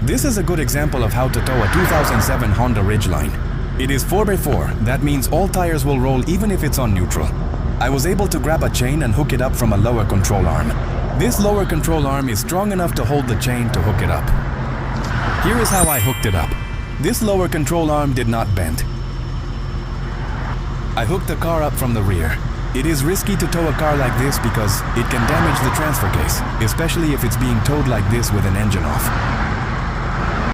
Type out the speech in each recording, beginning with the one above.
This is a good example of how to tow a 2007 Honda Ridgeline. It is 4x4, that means all tires will roll even if it's on neutral. I was able to grab a chain and hook it up from a lower control arm. This lower control arm is strong enough to hold the chain to hook it up. Here is how I hooked it up. This lower control arm did not bend. I hooked the car up from the rear. It is risky to tow a car like this because it can damage the transfer case, especially if it's being towed like this with an engine off.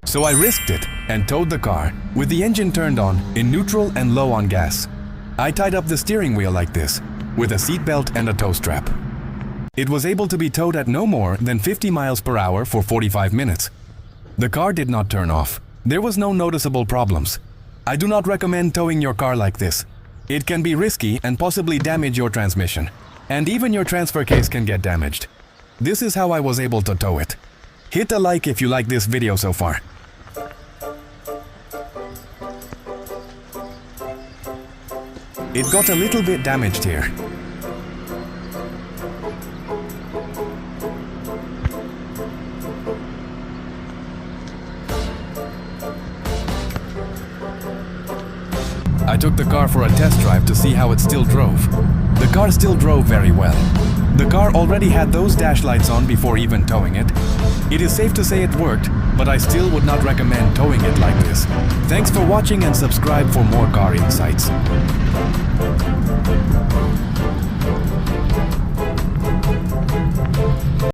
So I risked it and towed the car with the engine turned on, in neutral and low on gas. I tied up the steering wheel like this, with a seat belt and a tow strap. It was able to be towed at no more than 50 miles per hour for 45 minutes. The car did not turn off. There was no noticeable problems. I do not recommend towing your car like this. It can be risky and possibly damage your transmission. And even your transfer case can get damaged. This is how I was able to tow it. Hit a like if you like this video so far. It got a little bit damaged here. I took the car for a test drive to see how it still drove. The car still drove very well. The car already had those dash lights on before even towing it. It is safe to say it worked, but I still would not recommend towing it like this. Thanks for watching and subscribe for more car insights.